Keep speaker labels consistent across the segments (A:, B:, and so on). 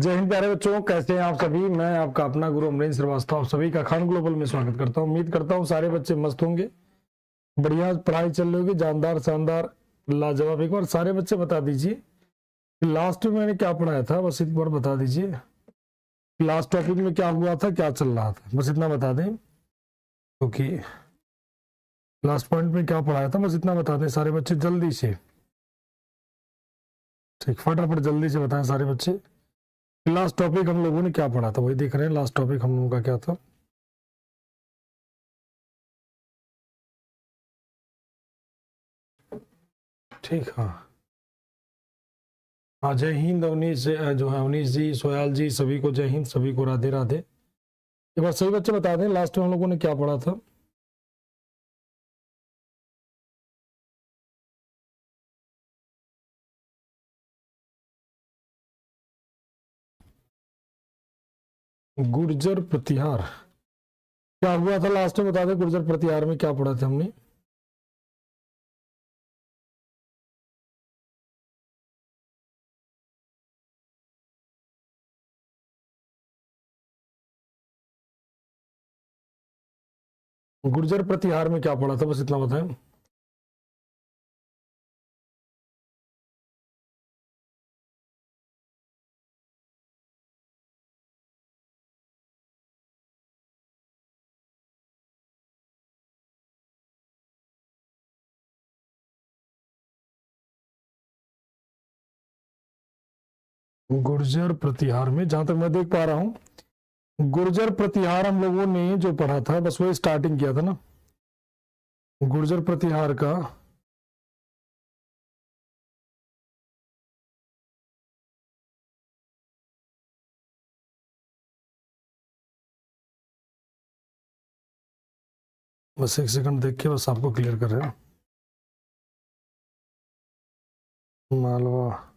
A: जय हिंद प्यारे बच्चों, कैसे हैं आप सभी। मैं आपका अपना गुरु अमरीश श्रीवास्तव आप सभी का खान ग्लोबल में स्वागत करता हूं। उम्मीद करता हूं सारे बच्चे मस्त होंगे, बढ़िया पढ़ाई चल रही होगी, जानदार शानदार लाजवाब। एक बार सारे बच्चे बता दीजिए लास्ट में मैंने क्या पढ़ाया था, बस एक बार बता दीजिए लास्ट टॉपिक में क्या हुआ था, क्या चल रहा था, बस इतना बता दें। क्योंकि लास्ट पॉइंट में क्या पढ़ाया था बस इतना बता दें सारे बच्चे जल्दी से। ठीक, फटाफट जल्दी से बताएं सारे बच्चे। लास्ट टॉपिक हम लोगों ने क्या पढ़ा था, वही देख रहे हैं। लास्ट टॉपिक हम लोगों का क्या था। ठीक, हाँ जय हिंद अवनीश, जो है अवनीश जी, सोयाल जी, सभी को जय हिंद, सभी को राधे राधे। एक बार सही बच्चे बता दें लास्ट में हम लोगों ने क्या पढ़ा था। गुर्जर प्रतिहार क्या हुआ था लास्ट में, बता दें। गुर्जर प्रतिहार में क्या पढ़ा था हमने। गुर्जर प्रतिहार में क्या पढ़ा था, बस इतना बताएं। गुर्जर प्रतिहार में जहां तक मैं देख पा रहा हूं, गुर्जर प्रतिहार हम लोगों ने जो पढ़ा था बस वही स्टार्टिंग किया था ना, गुर्जर प्रतिहार का। बस एक सेकंड देख के बस आपको क्लियर कर रहे हैं। मालवा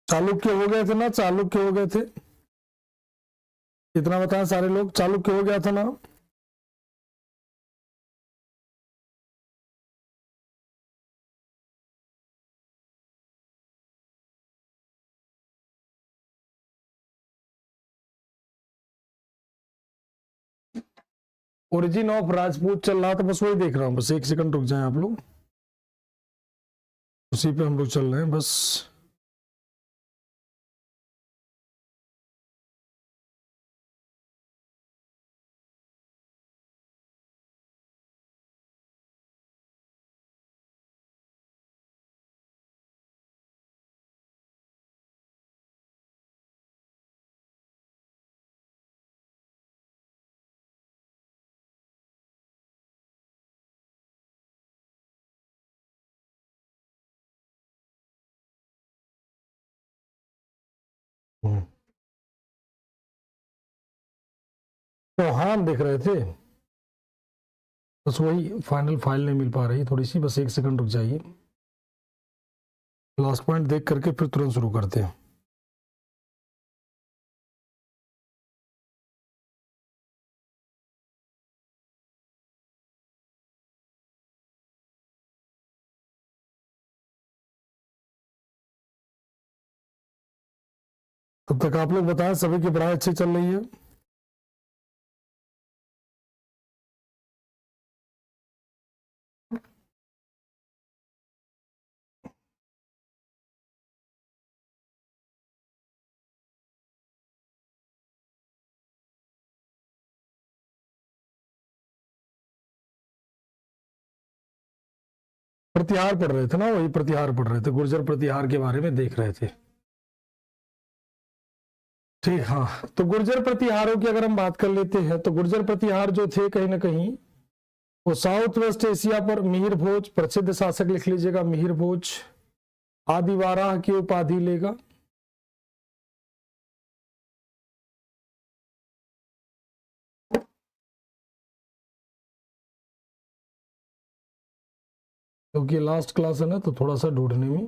A: चालुक्य हो गए थे ना, चालुक्य हो गए थे, इतना बताएं सारे लोग। चालुक्य हो गया था ना। ओरिजिन ऑफ राजपूत चल रहा था, बस वही देख रहा हूं। बस एक सेकंड रुक जाएं आप लोग, उसी पे हम लोग चल रहे हैं बस। चौहान देख रहे थे, बस वही फाइनल फाइल नहीं मिल पा रही थोड़ी सी, बस एक सेकंड रुक जाइए। लास्ट पॉइंट देख करके फिर तुरंत शुरू करते हैं। तब तक आप लोग बताएं सभी की पढ़ाई अच्छी चल रही है। प्रतिहार पढ़ रहे थे ना, वही प्रतिहार पढ़ रहे थे, गुर्जर प्रतिहार के बारे में देख रहे थे। ठीक, हाँ तो गुर्जर प्रतिहारों की अगर हम बात कर लेते हैं तो गुर्जर प्रतिहार जो थे कहीं ना कहीं वो साउथ वेस्ट एशिया पर मिहिर भोज प्रसिद्ध शासक, लिख लीजिएगा मिहिर भोज, आदिवाराह की उपाधि लेगा। क्योंकि लास्ट क्लास है ना तो थोड़ा सा ढूंढने में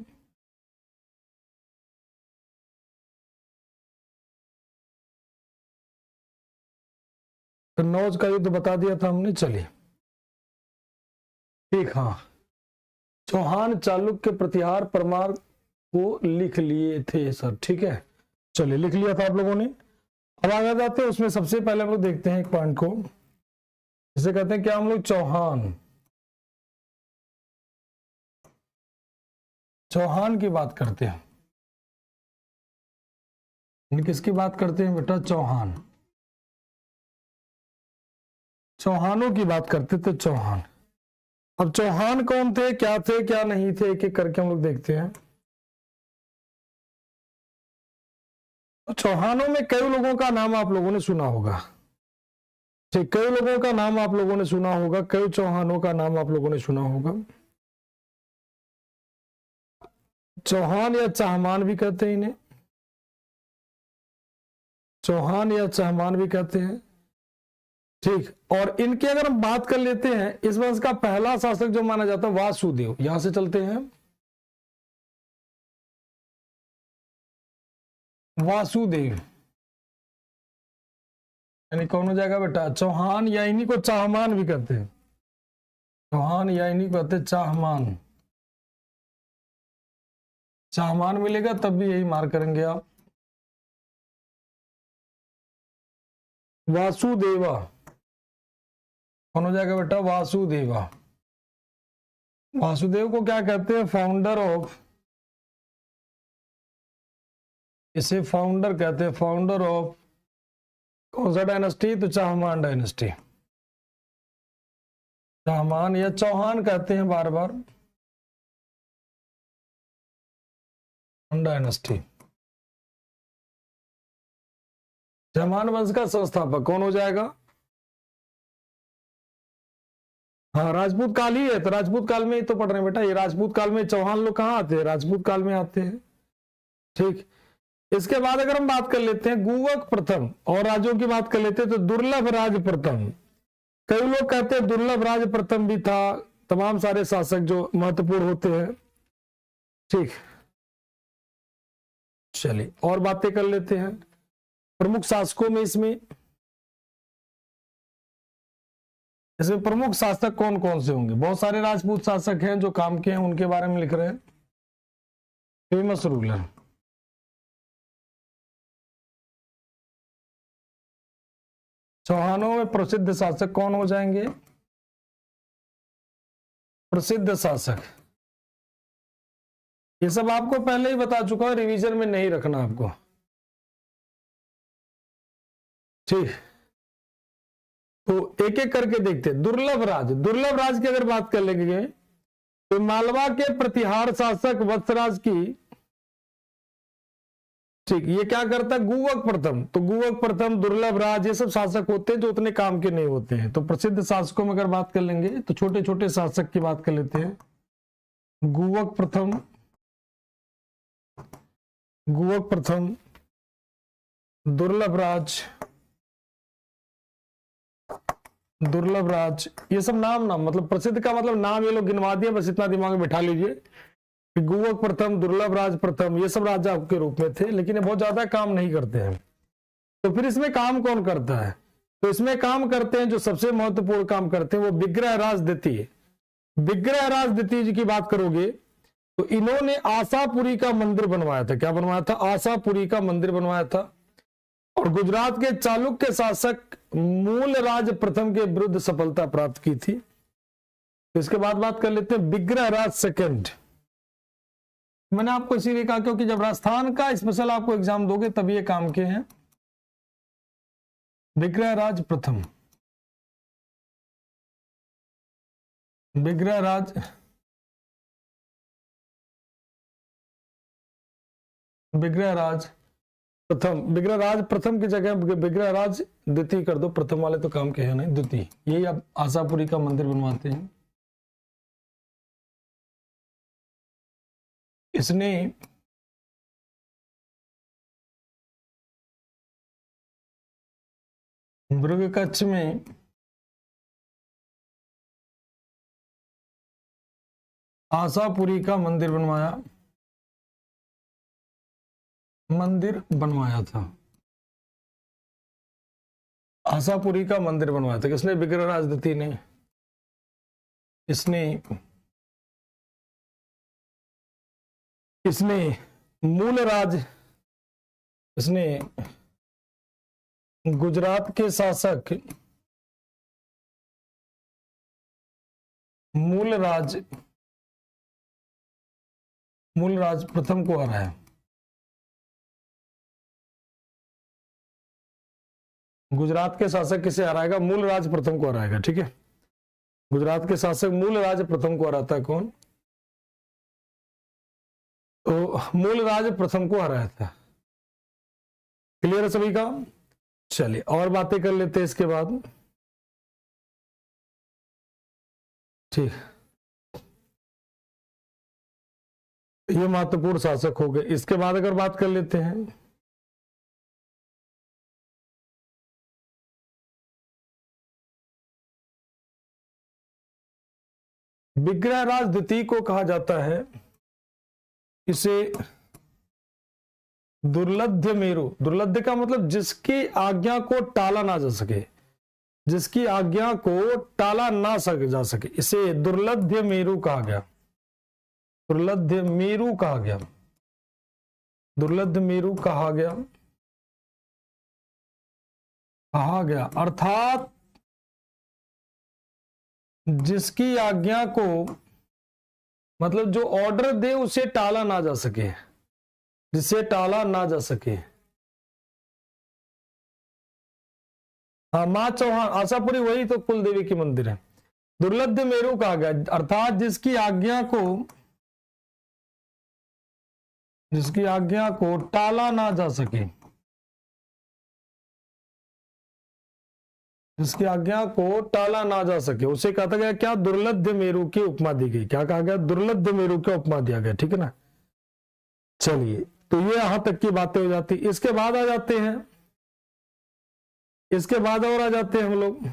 A: कन्नौज का युद्ध बता दिया था हमने। चलिए ठीक, हाँ, चौहान चालुक्य प्रतिहार परमार को लिख लिए थे सर, ठीक है। चलिए लिख लिया था आप लोगों ने। अब आगे जाते हैं, उसमें सबसे पहले हम लोग देखते हैं एक पॉइंट को, जिसे कहते हैं क्या हम लोग, चौहान की बात करते हैं। किसकी बात करते हैं बेटा? चौहानों की बात करते थे, चौहान। अब चौहान कौन थे, क्या थे, क्या नहीं थे, एक एक करके हम लोग देखते हैं। तो चौहानों में कई लोगों का नाम आप लोगों ने सुना होगा, ठीक, कई लोगों का नाम आप लोगों ने सुना होगा, कई चौहानों का नाम आप लोगों ने सुना होगा। चौहान या चाहमान भी कहते हैं इन्हें, चौहान या चाहमान भी कहते हैं, ठीक। और इनकी अगर हम बात कर लेते हैं, इस वंश का पहला शासक जो माना जाता है वासुदेव, यहां से चलते हैं, वासुदेव, यानी कौन हो जाएगा बेटा? चौहान, या इन्हीं को चाहमान भी कहते हैं, चौहान या इन्हीं को कहते हैं चाहमान। चाहमान मिलेगा तब भी यही मार करेंगे आप। वासुदेवा कौन हो जाएगा बेटा? वासुदेवा। वासुदेव को क्या कहते हैं? फाउंडर ऑफ, इसे फाउंडर कहते हैं, फाउंडर ऑफ कौन सा डायनेस्टी? तो चाहमान डायनेस्टी। चाहमान या चौहान कहते हैं बार बार, डायनेस्टी। चाहमान वंश का संस्थापक कौन हो जाएगा? हाँ, राजपूत काल ही है, तो राजपूत काल में ही तो पढ़ रहे हैं बेटा, ये राजपूत काल में चौहान लोग कहाँ आते हैं? राजपूत काल में आते हैं, ठीक। इसके बाद अगर हम बात कर लेते हैं गुवक प्रथम और राज्यों की बात कर लेते हैं, तो दुर्लभ राज प्रथम, कई लोग कहते हैं दुर्लभ राज प्रथम भी था, तमाम सारे शासक जो महत्वपूर्ण होते हैं, ठीक। चलिए और बातें कर लेते हैं प्रमुख शासकों में। इसमें प्रमुख शासक कौन कौन से होंगे? बहुत सारे राजपूत शासक हैं जो काम के हैं, उनके बारे में लिख रहे हैं। फेमस रूलर, चौहानों में प्रसिद्ध शासक कौन हो जाएंगे? प्रसिद्ध शासक, ये सब आपको पहले ही बता चुका हूं, रिवीजन में नहीं रखना आपको, ठीक। तो एक एक करके देखते हैं। दुर्लभ राज, दुर्लभ राज की अगर बात कर लेंगे तो मालवा के प्रतिहार शासक वत्सराज की, ठीक, ये क्या करता है? गुवक प्रथम, तो गुवक प्रथम, दुर्लभ राज, ये सब शासक होते हैं जो उतने काम के नहीं होते हैं। तो प्रसिद्ध शासकों में अगर बात कर लेंगे तो छोटे छोटे शासक की बात कर लेते हैं। गुवक प्रथम, गुवक प्रथम, दुर्लभ राज, दुर्लभ राज, ये सब नाम मतलब प्रसिद्ध का मतलब नाम ये लोग गिनवा दिए, बस इतना दिमाग में बैठा लीजिए। गुवक प्रथम, दुर्लभ राज प्रथम, ये सब राजा के रूप में थे, लेकिन ये बहुत ज्यादा काम नहीं करते हैं। तो फिर इसमें काम कौन करता है? तो इसमें काम करते हैं, जो सबसे महत्वपूर्ण काम करते हैं वो विग्रह राज द्वितीय। विग्रह राज द्वितीय जी की बात करोगे तो इन्होंने आशापुरी का मंदिर बनवाया था। क्या बनवाया था? आशापुरी का मंदिर बनवाया था। और गुजरात के चालुक्य शासक मूल राज प्रथम के विरुद्ध सफलता प्राप्त की थी। तो इसके बाद बात कर लेते हैं विग्रह राज सेकंड। मैंने आपको इसीलिए कहा क्योंकि जब राजस्थान का स्पेशल आपको एग्जाम दोगे तब ये काम के हैं। विग्रह राज प्रथम, विग्रह राज, विग्रह राज प्रथम, विग्रह राज प्रथम की जगह विग्रह राज द्वितीय कर दो, प्रथम वाले तो काम के हैं नहीं, द्वितीय। यही आप आशापुरी का मंदिर बनवाते हैं। इसने मृग कच्छ में आशापुरी का मंदिर बनवाया, मंदिर बनवाया था। आशापुरी का मंदिर बनवाया था किसने? विग्रहराज द्वितीय ने। इसने मूलराज, इसने गुजरात के शासक मूलराज प्रथम को हराया। गुजरात के शासक किसे हराएगा? मूलराज प्रथम को हराएगा। ठीक है, गुजरात के शासक मूलराज प्रथम को हराता है कौन? तो मूलराज प्रथम को हराया था। क्लियर है सभी का? चलिए और बातें कर लेते हैं इसके बाद। ठीक, ये महत्वपूर्ण शासक हो गए। इसके बाद अगर बात कर लेते हैं विग्रहराज द्वितीय को कहा जाता है, इसे दुर्लभ्य मेरु। दुर्लभ्य का मतलब जिसकी आज्ञा को टाला ना जा सके, जिसकी आज्ञा को टाला ना जा सके, इसे दुर्लभ्य मेरु कहा गया। दुर्लभ्य मेरु कहा गया। दुर्लभ्य मेरु कहा गया अर्थात जिसकी आज्ञा को, मतलब जो ऑर्डर दे उसे टाला ना जा सके, जिसे टाला ना जा सके। हाँ, मां चौहान आशापुरी वही तो कुल देवी की मंदिर है। दुर्लभ्य मेरु कहा गया अर्थात जिसकी आज्ञा को टाला ना जा सके, जिसकी आज्ञा को टाला ना जा सके उसे कहा गया क्या? दुर्लभ्य मेरु की उपमा दी गई। क्या कहा गया? दुर्लभ्य मेरु की उपमा दिया गया। ठीक है ना। चलिए, तो ये यहां तक की बातें हो जाती। इसके बाद आ जाते हैं, इसके बाद और आ जाते हैं हम लोग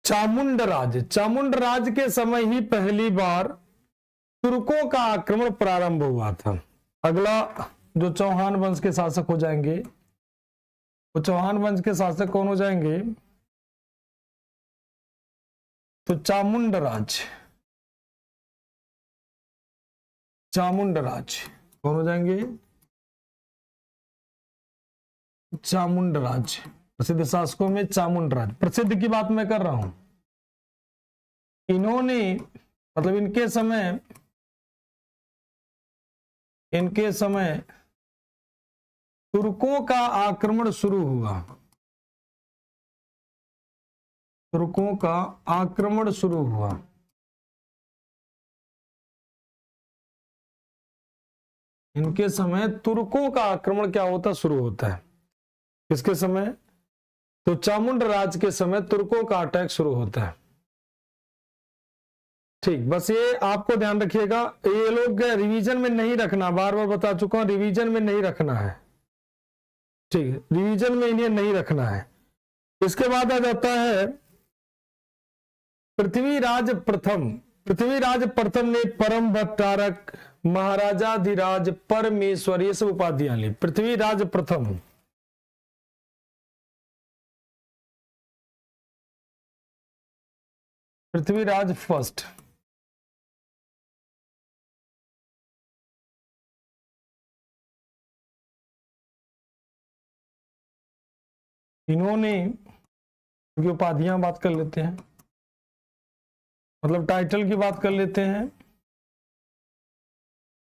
A: चामुंडराज। चामुंडराज के समय ही पहली बार तुर्कों का आक्रमण प्रारंभ हुआ था। अगला जो चौहान वंश के शासक हो जाएंगे, वो चौहान वंश के शासक कौन हो जाएंगे? तो चामुंडराज। चामुंडराज कौन हो जाएंगे? चामुंडराज। प्रसिद्ध शासकों में चामुंडराज। प्रसिद्ध की बात मैं कर रहा हूं। इन्होंने, मतलब इनके समय तुर्कों का आक्रमण शुरू हुआ। तुर्कों का आक्रमण शुरू हुआ। इनके समय तुर्कों का आक्रमण क्या होता? शुरू होता है। किसके समय? तो चामुंडराज के समय तुर्कों का अटैक शुरू होता है। ठीक, बस ये आपको ध्यान रखिएगा, ये लोग रिवीजन में नहीं रखना, बार बार बता चुका हूं, रिवीजन में नहीं रखना है। ठीक है, रिवीजन में इन्हें नहीं रखना है। इसके बाद आ जाता है पृथ्वीराज प्रथम। पृथ्वीराज प्रथम ने परम भट्टारक, महाराजाधिराज, परमेश्वर, ये सब उपाधियां ली। पृथ्वीराज प्रथम। पृथ्वीराज फर्स्ट। इन्होंने की उपाधियां बात कर लेते हैं, मतलब टाइटल की बात कर लेते हैं।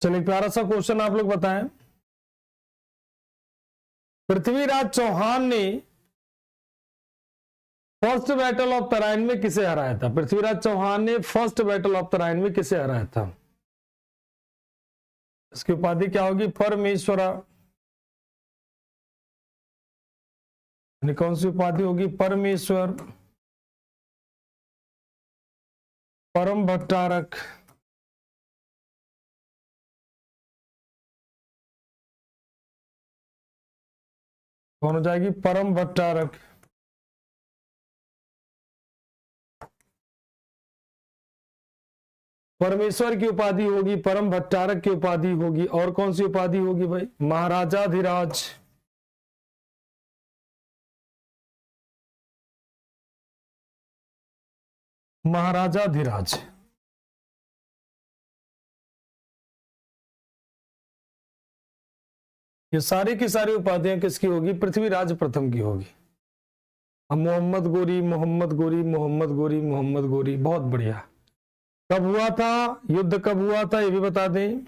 A: चलिए, प्यारा सा क्वेश्चन आप लोग बताएं। पृथ्वीराज चौहान ने फर्स्ट बैटल ऑफ तराइन में किसे हराया था? पृथ्वीराज चौहान ने फर्स्ट बैटल ऑफ तराइन में किसे हराया था? इसकी उपाधि क्या होगी? परमेश्वरा। कौन सी उपाधि होगी? परमेश्वर, परम भट्टारक, कौन हो जाएगी? परम भट्टारक। परमेश्वर की उपाधि होगी, परम भट्टारक की उपाधि होगी, और कौन सी उपाधि होगी भाई? महाराजाधिराज। महाराजाधिराज। ये सारी की सारी उपाधियां किसकी होगी? पृथ्वीराज प्रथम की होगी। अब मोहम्मद गोरी, मोहम्मद गोरी, मोहम्मद गोरी, मोहम्मद गोरी, बहुत बढ़िया। कब हुआ था युद्ध, कब हुआ था ये भी बता दें।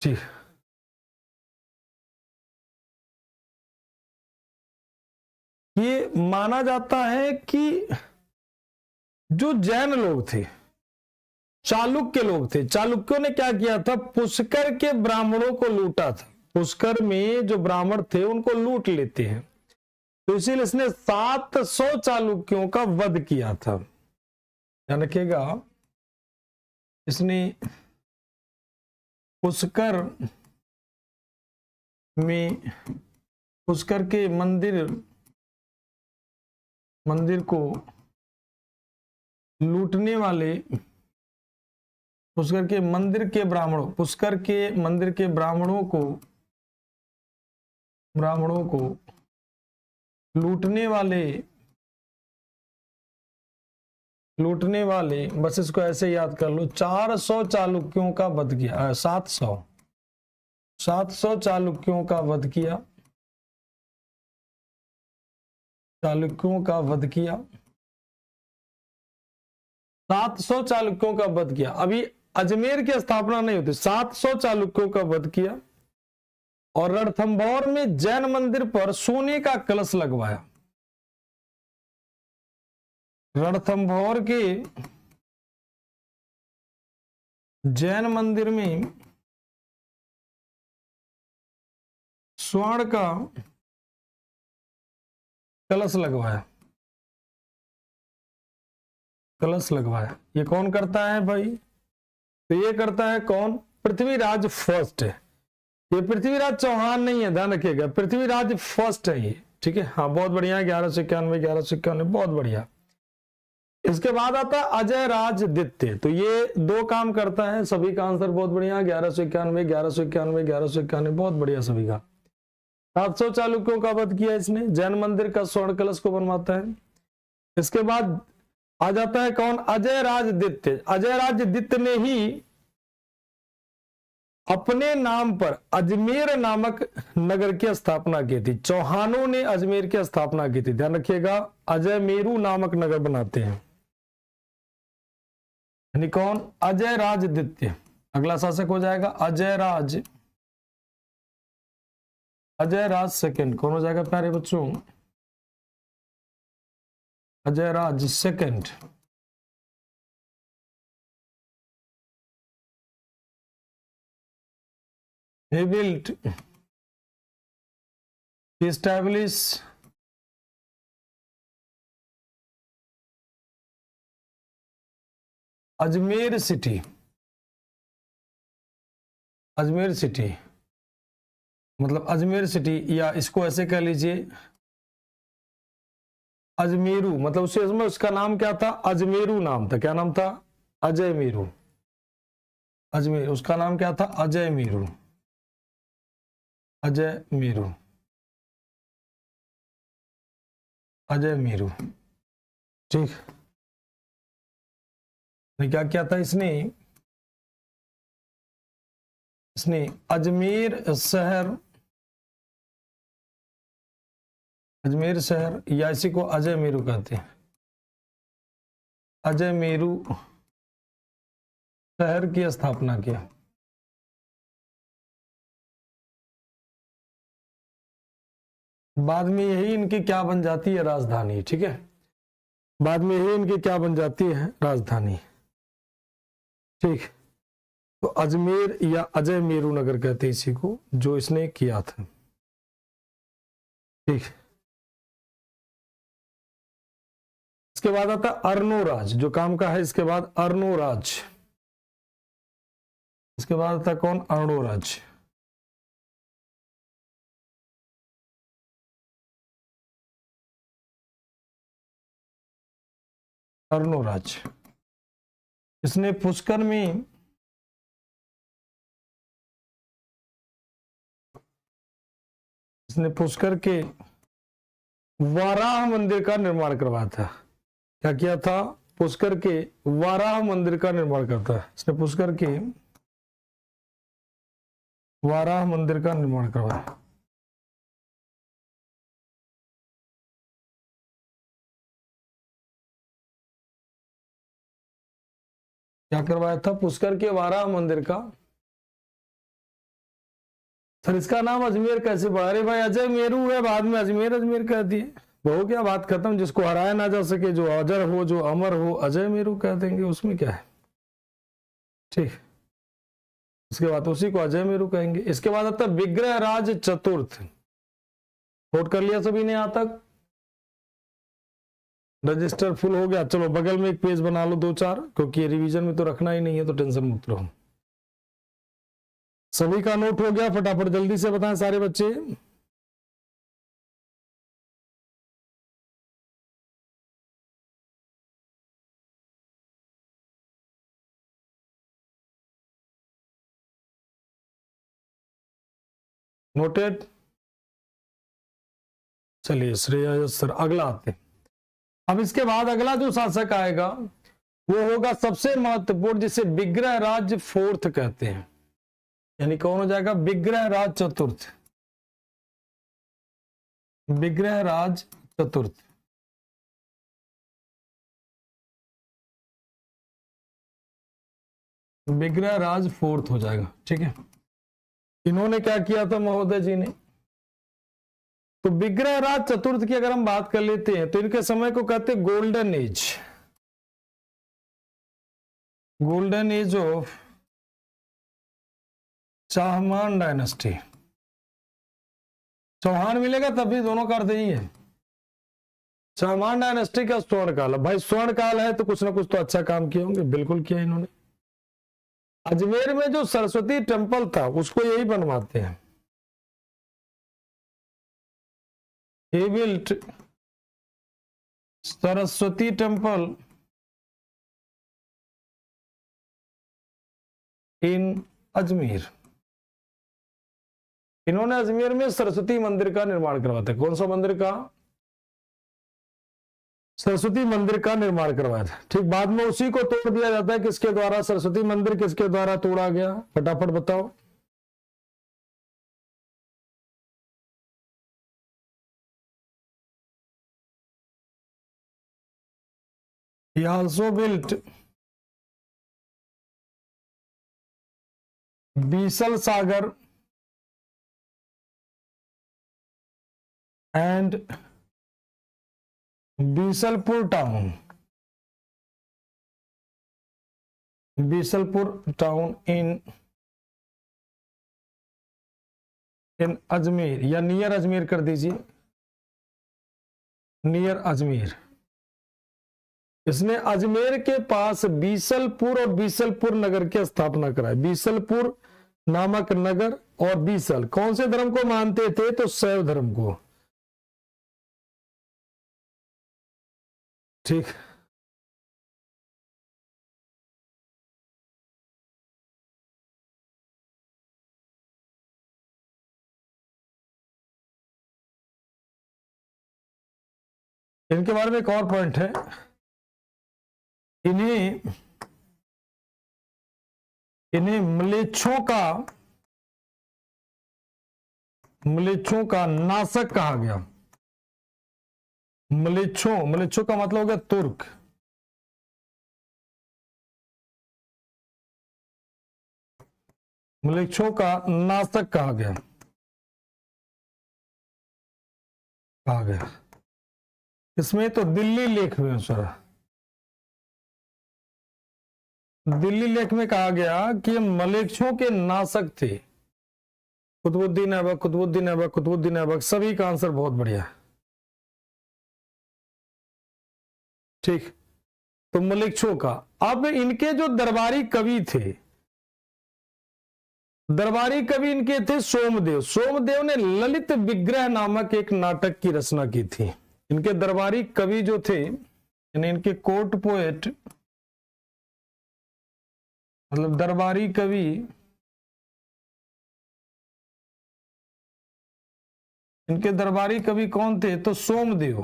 A: जी, ये माना जाता है कि जो जैन लोग थे, चालुक्य लोग थे, चालुक्यों ने क्या किया था? पुष्कर के ब्राह्मणों को लूटा था। पुष्कर में जो ब्राह्मण थे उनको लूट लेते हैं, तो इसीलिए इसने 700 चालुक्यों का वध किया था। ध्यान रखिएगा, इसने पुष्कर में, पुष्कर के मंदिर को लूटने वाले, पुष्कर के मंदिर के ब्राह्मणों, पुष्कर के मंदिर के ब्राह्मणों को लूटने वाले, बस इसको ऐसे याद कर लो, 400 चालुक्यों का वध किया। 700 चालुक्यों का वध किया, चालुक्यों का वध किया, 700 चालुक्यों का वध किया। अभी अजमेर की स्थापना नहीं होती, 700 चालुक्यों का वध किया और रणथंभौर में जैन मंदिर पर सोने का कलश लगवाया। रणथंभौर के जैन मंदिर में स्वर्ण का कलश लगवाया। ये कौन करता है भाई? तो ये करता है कौन? पृथ्वीराज फर्स्ट है। ये पृथ्वीराज चौहान नहीं है, ध्यान रखिएगा, पृथ्वीराज फर्स्ट है ये। ठीक है, हाँ बहुत बढ़िया, 1191, बहुत बढ़िया। इसके बाद आता है अजय राज द्वितीय, तो ये 2 काम करता है। सभी का आंसर बहुत बढ़िया, 1191, बहुत बढ़िया सभी का। 700 चालुक्यों का वध किया इसने, जैन मंदिर का स्वर्ण कलश को बनवाता है। इसके बाद आ जाता है कौन? अजय राज द्वितीय। अजय राज द्वितीय ने ही अपने नाम पर अजमेर नामक नगर की स्थापना की थी। चौहानों ने अजमेर की स्थापना की थी, ध्यान रखिएगा, अजय मेरू नामक नगर बनाते हैं। यानी कौन? अजय राज द्वितीय। अगला शासक हो जाएगा अजय राज सेकंड। कौन हो जाएगा प्यारे बच्चों? Ajay Raj second. He built, he established Ajmer city. Ajmer city मतलब अजमेर सिटी, या इसको ऐसे कह लीजिए अजमेरू, मतलब उसमें उसका नाम क्या था? अजमेरू नाम था। क्या नाम था? अजय मेरू। अजमेर, उसका नाम क्या था? अजय मेरू। अजय मेरू, अजय मेरू। ठीक, क्या क्या था इसने? अजमेर शहर, या इसी को अजय मेरू कहते हैं, अजय मेरू शहर की स्थापना किया। बाद में यही इनकी क्या बन जाती है? राजधानी। ठीक है, बाद में यही इनकी क्या बन जाती है? राजधानी। ठीक, तो अजमेर या अजय मेरू नगर कहते हैं इसी को, जो इसने किया था। ठीक, इसके बाद आता अर्नोराज, जो काम का है। इसके बाद अर्नोराज, इसके बाद आता कौन? अर्नोराज। अर्नोराज, इसने पुष्कर में इसने पुष्कर के वाराह मंदिर का निर्माण करवाया था। क्या किया था? पुष्कर के वाराह मंदिर का निर्माण करता है। इसने पुष्कर के वाराह मंदिर का निर्माण करवाया। क्या करवाया था? पुष्कर के वाराह मंदिर का। सर इसका नाम अजमेर कैसे पड़ा? अरे भाई अजय मेरू है, बाद में अजमेर अजमेर कह दिए। वो क्या बात खत्म, जिसको हराया ना जा सके, जो अजर हो जो अमर हो, अजय मेरू कह देंगे, उसमें क्या है। ठीक, इसके बाद उसी को अजय मेरू कहेंगे। इसके बाद आता विग्रह राज चतुर्थ। नोट कर लिया सभी ने यहां तक? रजिस्टर फुल हो गया। चलो बगल में एक पेज बना लो 2-4, क्योंकि रिवीजन में तो रखना ही नहीं है, तो टेंशन मुक्त रहो। सभी का नोट हो गया? फटाफट जल्दी से बताएं सारे बच्चे। नोटेड? चलिए श्रेया सर अगला आते हैं। अब इसके बाद अगला जो शासक आएगा वो होगा सबसे महत्वपूर्ण, जिसे विग्रह राज फोर्थ कहते हैं। यानी कौन हो जाएगा? विग्रह राज चतुर्थ। विग्रह राज चतुर्थ। विग्रह राज फोर्थ हो जाएगा। ठीक है, इन्होंने क्या किया था महोदय जी ने? तो विग्रह राज चतुर्थ की अगर हम बात कर लेते हैं तो इनके समय को कहते हैं golden age. Golden age of Chahamana dynasty. Chauhan मिलेगा तब भी दोनों का अर्थ यही है। चाहमान डायनेस्टी का स्वर्ण काल। भाई स्वर्ण काल है तो कुछ ना कुछ तो अच्छा काम किए होंगे। बिल्कुल किया इन्होंने। अजमेर में जो सरस्वती टेम्पल था उसको यही बनवाते हैं। He built Saraswati temple in Ajmer. इन्होंने अजमेर में सरस्वती मंदिर का निर्माण करवाया था। कौन सा मंदिर का? सरस्वती मंदिर का निर्माण करवाया था। ठीक, बाद में उसी को तोड़ दिया जाता है। किसके द्वारा? सरस्वती मंदिर किसके द्वारा तोड़ा गया? फटाफट बताओ। He also built Bisal Sagar and Bisalpur town. Bisalpur town in Ajmer, या नियर अजमेर कर दीजिए, नियर अजमेर। इसने अजमेर के पास बीसलपुर और बीसलपुर नगर की स्थापना कराई। बीसलपुर नामक नगर और बीसल कौन से धर्म को मानते थे? तो शैव धर्म को। ठीक, इनके बारे में एक और पॉइंट है। इन्हें म्लेच्छों का नाशक कहा गया। म्लेच्छों का मतलब हो गया तुर्क। म्लेच्छों का नाशक कहा गया। इसमें तो दिल्ली लेख में सर, दिल्ली लेख में कहा गया कि म्लेच्छों के नाशक थे कुतुबुद्दीन ऐबक, कुतुबुद्दीन ऐबक, कुतुबुद्दीन ऐबक। सभी का आंसर बहुत बढ़िया है। ठीक, तो म्लेच्छों का। अब इनके जो दरबारी कवि थे, दरबारी कवि इनके थे सोमदेव। सोमदेव ने ललित विग्रह नामक एक नाटक की रचना की थी। इनके दरबारी कवि जो थे, यानी इनके कोर्ट पोएट, मतलब दरबारी कवि इनके दरबारी कवि कौन थे? तो सोमदेव।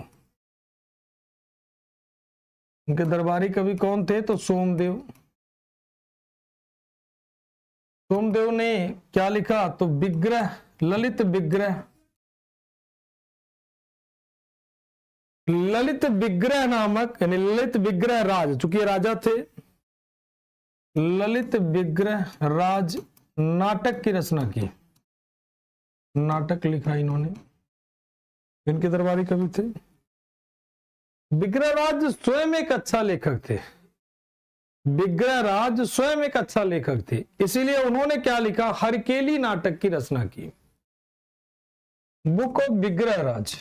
A: इनके दरबारी कवि कौन थे? तो सोमदेव। सोमदेव ने क्या लिखा? तो विग्रह, ललित विग्रह। ललित विग्रह नामक, यानी ललित विग्रह राज, चूंकि ये राजा थे, ललित विग्रह राज नाटक की रचना की। नाटक लिखा इन्होंने। इनके दरबारी कवि थे। विग्रहराज स्वयं एक अच्छा लेखक थे। विग्रहराज स्वयं एक अच्छा लेखक थे, इसीलिए उन्होंने क्या लिखा? हरकेली नाटक की रचना की। Book of Vigraharaj.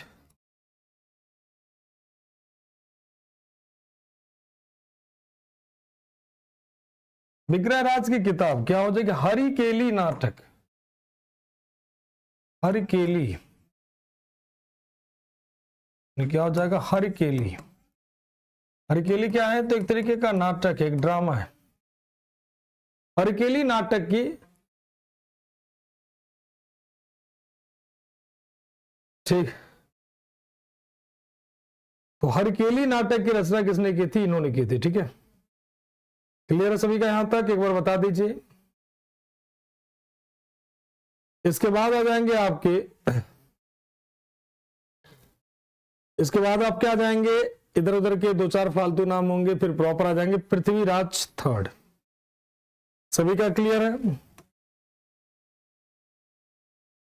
A: विग्रहराज की किताब क्या हो जाएगी? हरिकेली नाटक। हरिकेली, क्या हो जाएगा? हरिकेली। हरिकेली क्या है? तो एक तरीके का नाटक है, एक ड्रामा है। हरिकेली नाटक की ठीक। तो हरकेली नाटक की रचना किसने की थी? इन्होंने की थी। ठीक है, क्लियर है सभी का यहां तक? एक बार बता दीजिए। इसके बाद आ जाएंगे आपके, इसके बाद आप क्या जाएंगे? इधर उधर के दो चार फालतू नाम होंगे, फिर प्रॉपर आ जाएंगे पृथ्वीराज थर्ड। सभी का क्लियर है?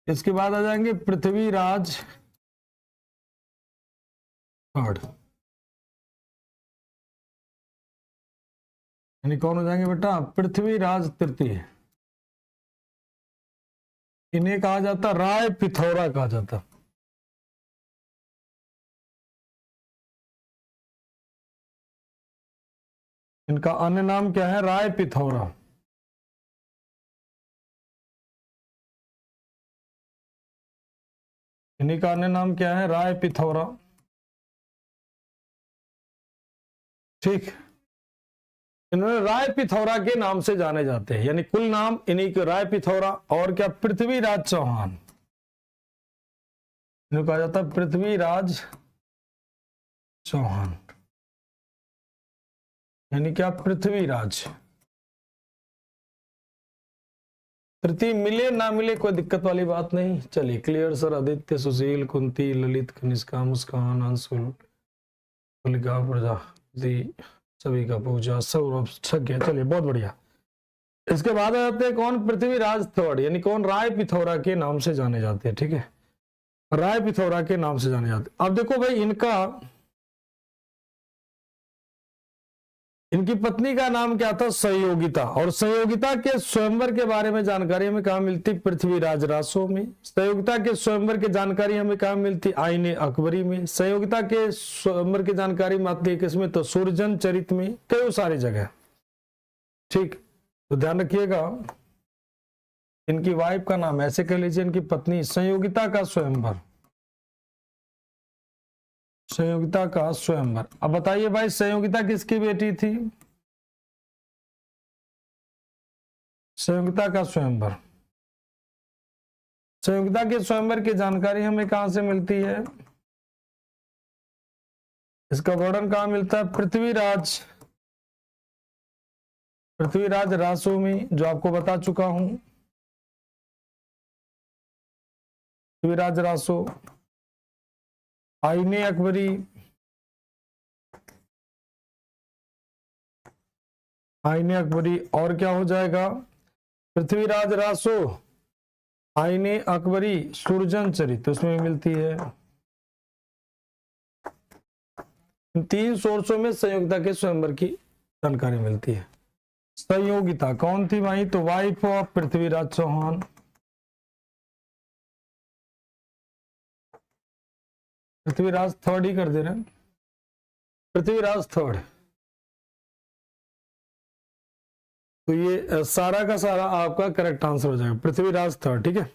A: इसके बाद आ जाएंगे पृथ्वीराज थर्ड, यानी कौन हो जाएंगे बेटा? पृथ्वीराज तृतीय। इन्हें कहा जाता राय पिथौरा कहा जाता। इनका अन्य नाम क्या है? राय पिथौरा। इन्हीं का अन्य नाम क्या है? राय पिथौरा। ठीक, इन्होंने राय पिथौरा के नाम से जाने जाते हैं, यानी कुल नाम इन्हीं के राय पिथौरा और क्या? पृथ्वीराज चौहान। इन्हें कहा जाता है पृथ्वीराज चौहान, यानी क्या? पृथ्वीराज तृतीय। मिले ना मिले कोई दिक्कत वाली बात नहीं। चलिए क्लियर सर। आदित्य, सुशील, कुंती, ललित, कनिष्का, मुस्कान, अंशुल, तुलिका, प्रजापति, सभी का पूजा, सौरभ, छक गया। चलिए बहुत बढ़िया। इसके बाद आ जाते हैं कौन? पृथ्वीराज थर्ड, यानी कौन? राय पिथौरा के नाम से जाने जाते हैं। ठीक है, राय पिथौरा के नाम से जाने जाते हैं। अब देखो भाई, इनकी पत्नी का नाम क्या था? संयोगिता। और संयोगिता के स्वयंवर के बारे में जानकारी हमें कहां मिलती? पृथ्वीराज रासो में। संयोगिता के स्वयंवर की जानकारी हमें कहां मिलती? आईने अकबरी में। संयोगिता के स्वयंवर की जानकारी मिलती है किसमें? तो सुरजन चरित में, कई सारी जगह। ठीक, तो ध्यान रखिएगा। इनकी वाइफ का नाम ऐसे कह लीजिए, इनकी पत्नी। संयोगिता का स्वयंवर, संयोगिता का स्वयंवर। अब बताइए भाई, संयोगिता किसकी बेटी थी? संयोगिता का स्वयंवर। संयोगिता के स्वयंवर की जानकारी हमें कहां से मिलती है? इसका वर्णन कहां मिलता है? पृथ्वीराज, पृथ्वीराज रासो में, जो आपको बता चुका हूं। पृथ्वीराज रासो, आईने अकबरी, आईने अकबरी, और क्या हो जाएगा? पृथ्वीराज रासो, आईने अकबरी, सुरजन चरित, उसमें मिलती है। इन तीन सोर्सों में संयोगिता के स्वयंवर की जानकारी मिलती है। संयोगिता कौन थी भाई? तो wife of Prithviraj Chauhan. Prithviraj third ही कर दे रहे हैं, पृथ्वीराज थर्ड। तो ये सारा का सारा आपका करेक्ट आंसर हो जाएगा, पृथ्वीराज थर्ड। ठीक है,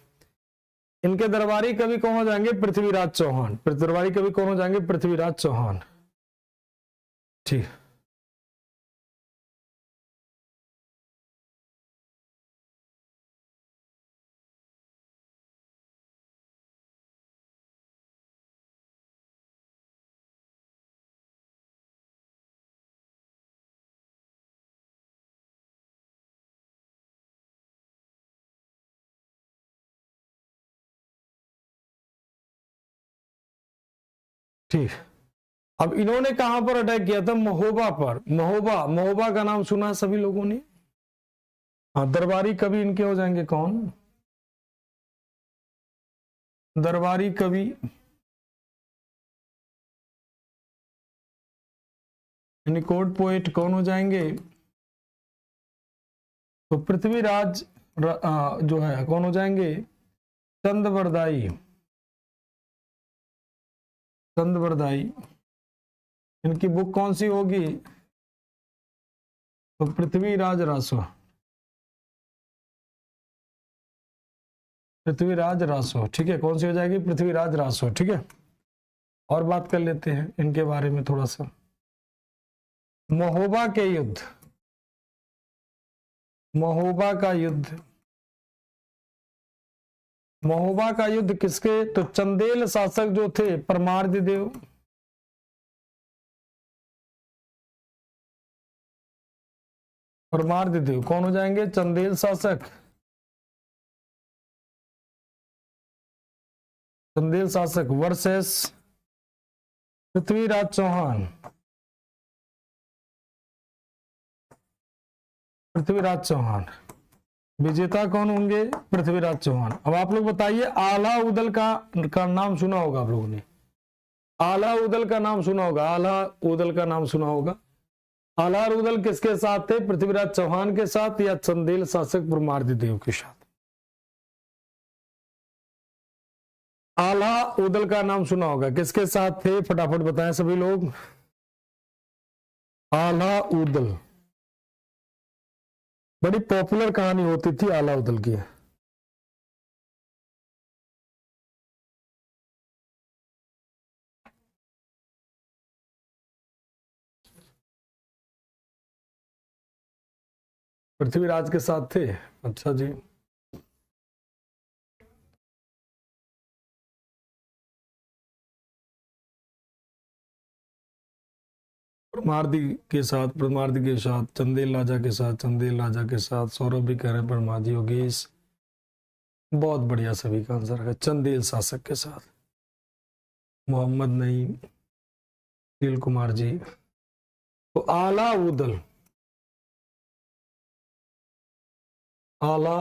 A: इनके दरबारी कवि कौन हो जाएंगे? पृथ्वीराज चौहान। दरबारी कवि कौन हो जाएंगे? पृथ्वीराज चौहान। ठीक। ठीक। अब इन्होंने कहां पर अटैक किया था? महोबा पर। महोबा, महोबा का नाम सुना है सभी लोगों ने? हाँ, दरबारी कवि इनके हो जाएंगे कौन? दरबारी कवि यानी कोर्ट पोएट कौन हो जाएंगे? तो पृथ्वीराज जो है कौन हो जाएंगे? चंदवरदाई। चंदवरदाई। इनकी बुक कौन सी होगी? तो पृथ्वीराज रासो। पृथ्वीराज रासो, ठीक है। कौन सी हो जाएगी? पृथ्वीराज रासो, ठीक है। और बात कर लेते हैं इनके बारे में थोड़ा सा। महोबा के युद्ध, महोबा का युद्ध, महोबा का युद्ध किसके? तो चंदेल शासक जो थे परमार्दिदेव। परमार्दिदेव कौन हो जाएंगे? चंदेल शासक। चंदेल शासक वर्सेस पृथ्वीराज चौहान। पृथ्वीराज चौहान। विजेता कौन होंगे? पृथ्वीराज चौहान। अब आप लोग बताइए, आला उदल का नाम सुना होगा आप लोगों ने? आला उदल का नाम सुना होगा? आला उदल का नाम सुना होगा? आला उदल किसके साथ थे? पृथ्वीराज चौहान के साथ या चंदेल शासक परमार्दिदेव के साथ? आला उदल का नाम सुना होगा, किसके साथ थे? फटाफट बताएं सभी लोग। आला उदल, बड़ी पॉपुलर कहानी होती थी आला उदल की। पृथ्वीराज के साथ थे, अच्छा जी। परमार्दी के साथ, परमार्दी के साथ, चंदेल राजा के साथ, चंदेल राजा के साथ। सौरभ भी कह रहे हैं परमार्दी। योगेश, बहुत बढ़िया, सभी का आंसर है चंदेल शासक के साथ। मोहम्मद नईम, सुनील कुमार जी। तो आला उदल, आला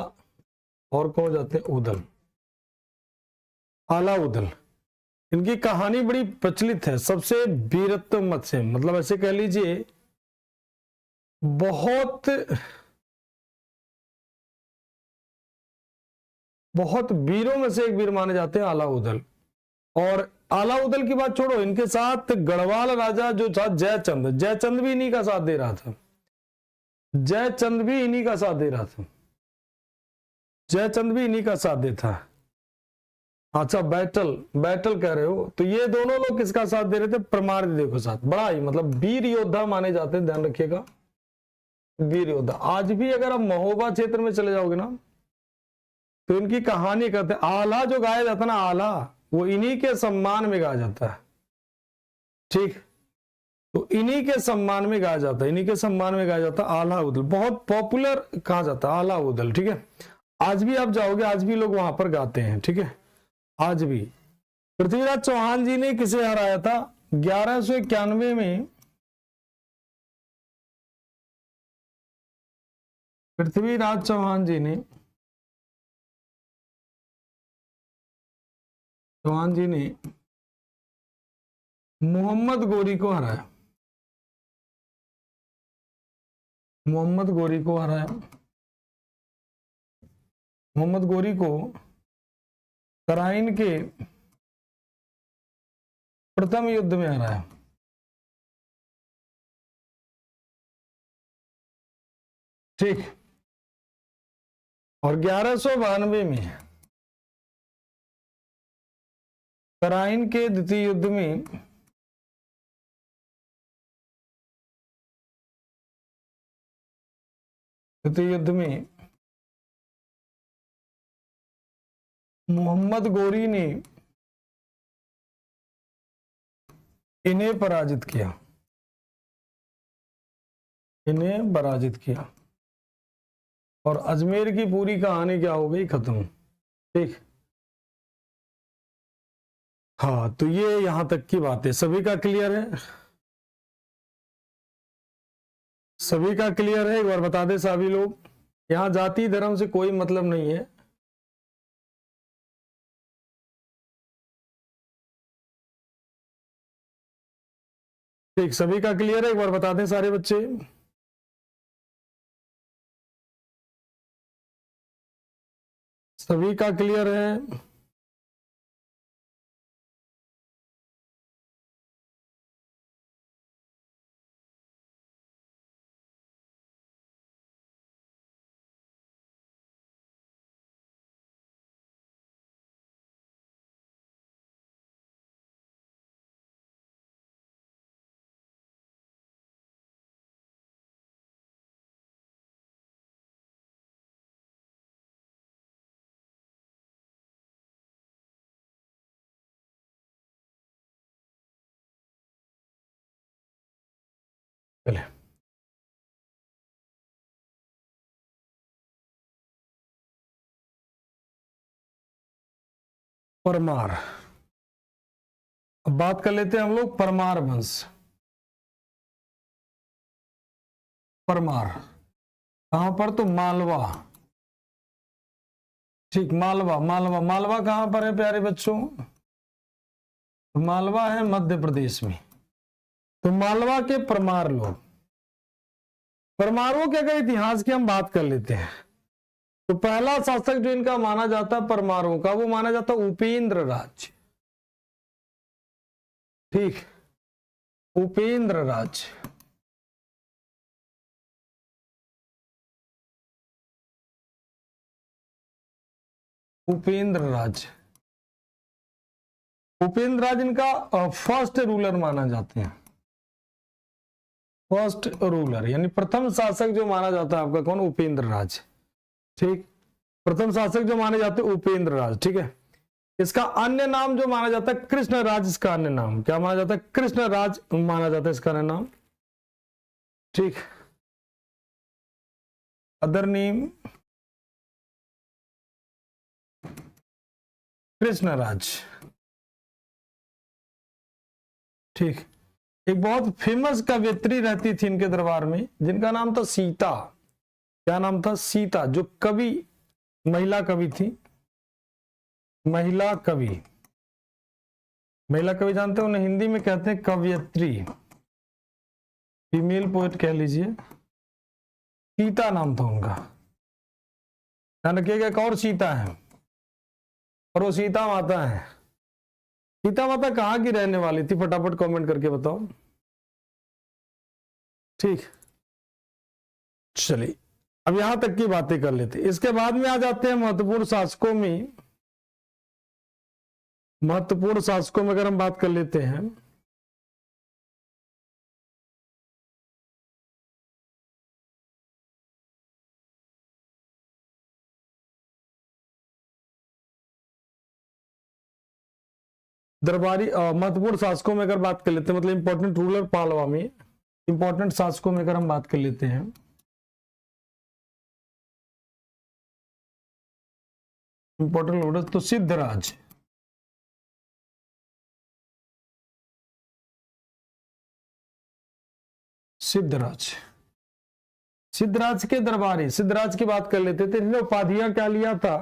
A: और कौन जाते हैं? उदल। आला उदल, इनकी कहानी बड़ी प्रचलित है, सबसे वीरत्व मत से, मतलब ऐसे कह लीजिए बहुत बहुत वीरों में से एक वीर माने जाते हैं आला उदल। और आला उदल की बात छोड़ो, इनके साथ गढ़वाल राजा जो था जयचंद, जयचंद भी इन्हीं का साथ दे रहा था। जयचंद भी इन्हीं का साथ दे रहा था। जयचंद भी इन्हीं का साथ देता। अच्छा, बैटल, बैटल कह रहे हो, तो ये दोनों लोग किसका साथ दे रहे थे? परमार्दिदेव के साथ। बड़ा ही मतलब वीर योद्धा माने जाते हैं, ध्यान रखिएगा, वीर योद्धा। आज भी अगर आप महोबा क्षेत्र में चले जाओगे ना, तो इनकी कहानी कहते हैं। आला जो गाया जाता है ना, आला, वो इन्हीं के सम्मान में गाया जाता है, ठीक। तो इन्हीं के सम्मान में गाया जाता है, इन्हीं के सम्मान में गाया जाता है आला उदल। बहुत पॉपुलर कहा जाता है आला उदल, ठीक है। आज भी आप जाओगे, आज भी लोग वहां पर गाते हैं, ठीक है, आज भी। पृथ्वीराज चौहान जी ने किसे हराया था? 1191 में पृथ्वीराज चौहान जी ने, चौहान जी ने मोहम्मद गोरी को हराया। मोहम्मद गोरी को हराया। मोहम्मद गोरी को तराइन के प्रथम युद्ध में हराया, ठीक। और 1192 में तराइन के द्वितीय युद्ध में मोहम्मद गोरी ने इन्हें पराजित किया, इन्हें पराजित किया। और अजमेर की पूरी कहानी क्या हो गई? खत्म, ठीक। हाँ, तो ये यहां तक की बात है। सभी का क्लियर है? सभी का क्लियर है? एक बार बता दे सभी लोग। यहां जाति धर्म से कोई मतलब नहीं है। ठीक, सभी का क्लियर है? एक बार बता दें सारे बच्चे। सभी का क्लियर है? चले, परमार। अब बात कर लेते हैं हम लोग परमार वंश। परमार कहां पर? तो मालवा। ठीक, मालवा मालवा मालवा कहां पर है प्यारे बच्चों? मालवा है मध्य प्रदेश में। तो मालवा के परमार लोग, परमारों के अगर इतिहास की हम बात कर लेते हैं तो पहला शासक जो इनका माना जाता परमारों का, वो माना जाता उपेंद्र राज। ठीक, उपेंद्र राज। उपेंद्र राज, उपेंद्र राज इनका फर्स्ट रूलर माना जाते हैं। फर्स्ट रूलर यानी प्रथम शासक जो माना जाता है आपका कौन? उपेंद्र राज। ठीक, प्रथम शासक जो माने जाते हैं उपेंद्र राज। ठीक है, इसका अन्य नाम जो माना जाता है कृष्ण राज। इसका अन्य नाम क्या माना जाता है? कृष्ण राज माना जाता है इसका अन्य नाम। ठीक, अदर नेम कृष्ण राज। ठीक, एक बहुत फेमस कवियत्री रहती थी इनके दरबार में जिनका नाम था सीता। क्या नाम था? सीता, जो कवि, महिला कवि थी। महिला कवि, महिला कवि जानते हो ना, हिंदी में कहते हैं कवियत्री, फीमेल पोएट कह लीजिए। सीता नाम था उनका। ध्यान रखिएगा, एक और सीता है और वो सीता माता है। सीता माता कहां की रहने वाली थी? फटाफट कमेंट करके बताओ। ठीक, चलिए अब यहां तक की बातें कर लेते हैं। इसके बाद में आ जाते हैं महत्वपूर्ण शासकों में। महत्वपूर्ण शासकों में अगर हम बात कर लेते हैं दरबारी महत्वपूर्ण शासकों में अगर बात कर लेते हैं, मतलब इंपॉर्टेंट रूलर पालवा में, इंपॉर्टेंट शासकों में अगर हम बात कर लेते हैं इंपॉर्टेंट रूलर, तो सिद्धराज। सिद्धराज, सिद्धराज के दरबारी, सिद्धराज की बात कर लेते थे। इन्होंने उपाधियां क्या लिया था?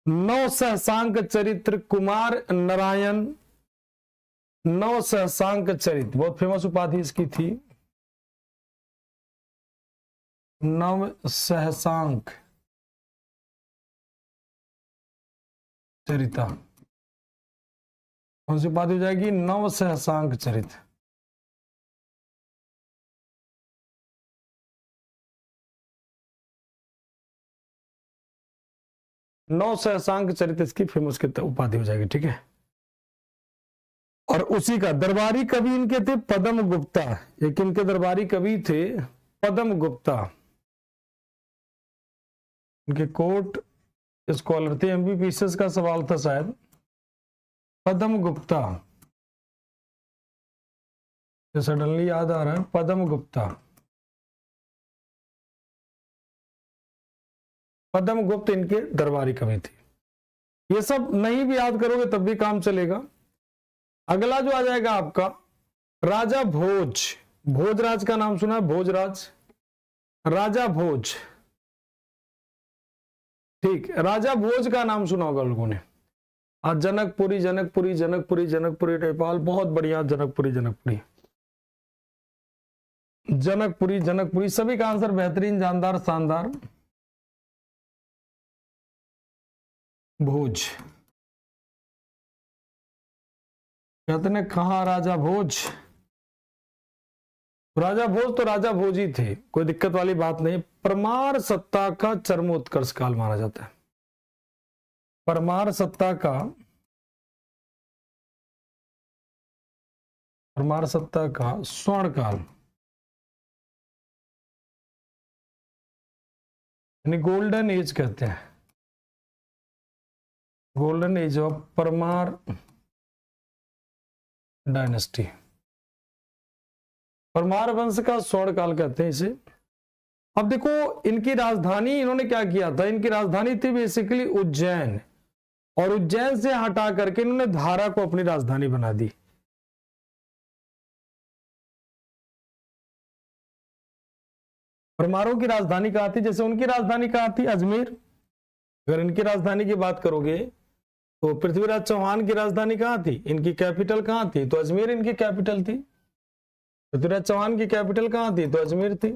A: नौ सहसांक चरित्र कुमार नारायण। नौ सहसांक चरित्र बहुत फेमस उपाधि इसकी थी। नव सहसांक चरिता कौन सी उपाधि हो जाएगी? नव सहसांक चरित्र। नौ सहसांक चरित्र इसकी फेमस उपाधि हो जाएगी। ठीक है, और उसी का दरबारी कवि इनके थे पद्म गुप्ता। एक इनके दरबारी कवि थे पद्म गुप्ता। इनके कोर्ट स्कॉलर थे, एमबीबीएस का सवाल था शायद। पद्म गुप्ता, सडनली याद आ रहा है, पद्म गुप्ता। पद्म गुप्त इनके दरबारी कवि थे। ये सब नहीं भी याद करोगे तब भी काम चलेगा। अगला जो आ जाएगा आपका राजा भोज। भोजराज का नाम सुना है? भोजराज, राजा भोज। ठीक, राजा भोज का नाम सुना होगा लोगों ने। आज जनकपुरी जनकपुरी जनकपुरी जनकपुरी नेपाल, बहुत बढ़िया। जनकपुरी जनकपुरी जनकपुरी जनकपुरी, सभी का आंसर बेहतरीन, जानदार, शानदार। भोज कहते ने कहा राजा भोज। राजा भोज तो राजा भोज ही थे, कोई दिक्कत वाली बात नहीं। परमार सत्ता का चरमोत्कर्ष काल माना जाता है। परमार सत्ता का, परमार सत्ता का स्वर्ण काल यानी गोल्डन एज कहते हैं, golden age of Parmar dynasty. Parmar वंश का स्वर्ण काल कहते हैं इसे। अब देखो इनकी राजधानी, इन्होंने क्या किया था, इनकी राजधानी थी बेसिकली उज्जैन, और उज्जैन से हटा करके इन्होंने धारा को अपनी राजधानी बना दी। परमारों की राजधानी कहाँ थी? जैसे उनकी राजधानी कहाँ थी? अजमेर। अगर इनकी राजधानी की बात करोगे तो पृथ्वीराज चौहान की राजधानी कहाँ थी? इनकी कैपिटल कहाँ थी? तो अजमेर इनकी कैपिटल थी। पृथ्वीराज चौहान की कैपिटल कहाँ थी? तो अजमेर थी।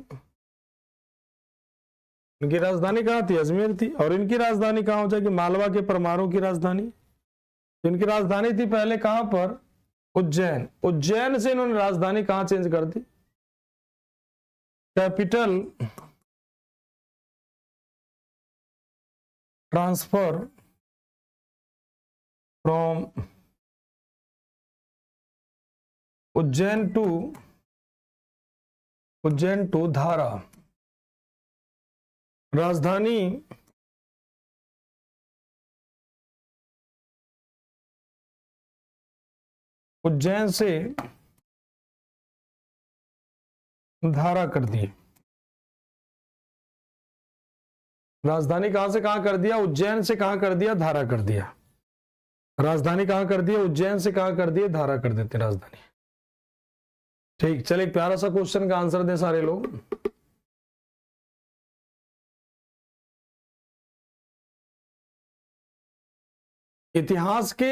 A: इनकी राजधानी कहाँ थी? अजमेर थी। और इनकी राजधानी कहाँ हो जाएगी? मालवा के परमारों की राजधानी। तो इनकी राजधानी थी पहले कहाँ पर? उज्जैन। उज्जैन से इन्होंने राजधानी कहाँ चेंज कर दी? Capital transfer from Ujjain to Dhara. राजधानी उज्जैन से धारा कर दी। राजधानी कहां से कहां कर दिया? उज्जैन से कहां कर दिया? धारा कर दिया। राजधानी कहां कर दिया? उज्जैन से कहां कर दिया? धारा कर देते राजधानी। ठीक, चलिए एक प्यारा सा क्वेश्चन का आंसर दें सारे लोग। इतिहास के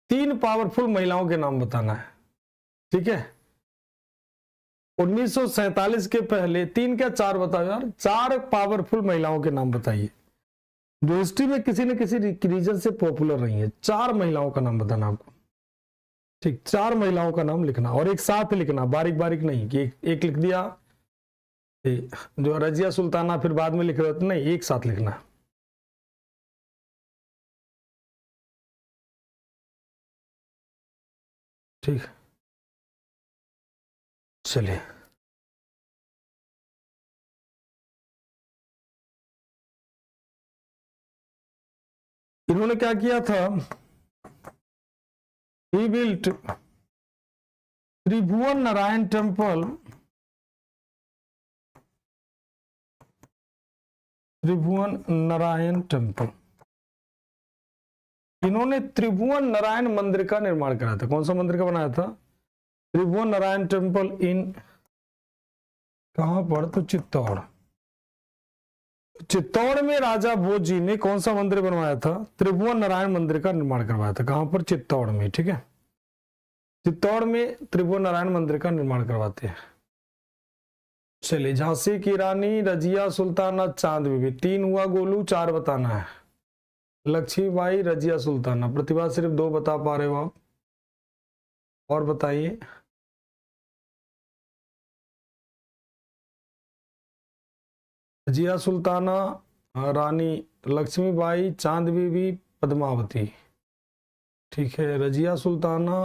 A: 3 पावरफुल महिलाओं के नाम बताना है, ठीक है? 1947 के पहले 3 क्या 4 बताओ यार, 4 पावरफुल महिलाओं के नाम बताइए जो हिस्ट्री में किसी न किसी रीजन से पॉपुलर रही है। 4 महिलाओं का नाम बताना आपको, ठीक? 4 महिलाओं का नाम लिखना और एक साथ लिखना, बारीक बारीक नहीं कि एक लिख दिया जो रजिया सुल्ताना फिर बाद में लिख रहे हो, नहीं, एक साथ लिखना। ठीक, चलिए इन्होंने क्या किया था? ही बिल्ट त्रिभुवन नारायण टेम्पल, त्रिभुवन नारायण टेम्पल। इन्होंने त्रिभुवन नारायण मंदिर का निर्माण कराया था। कौन सा मंदिर का बनाया था? त्रिभुवन नारायण टेम्पल इन कहां पर? तो चित्तौड़। चित्तौड़ में राजा भोज जी ने कौन सा मंदिर बनवाया था? त्रिभुवन नारायण मंदिर का निर्माण करवाया था। कहां पर? चित्तौड़ में, ठीक है? चित्तौड़ में त्रिभुवन नारायण मंदिर का निर्माण करवाते हैं। चलिए, झांसी की रानी, रजिया सुल्ताना, चांद बीबी। 3 हुआ गोलू, 4 बताना है। लक्ष्मीबाई, रजिया सुल्ताना। प्रतिभा सिर्फ 2 बता पा रहे हो आप, और बताइए। रजिया सुल्ताना, रानी लक्ष्मीबाई, चांद बीबी, पद्मावती। ठीक है, रजिया सुल्ताना,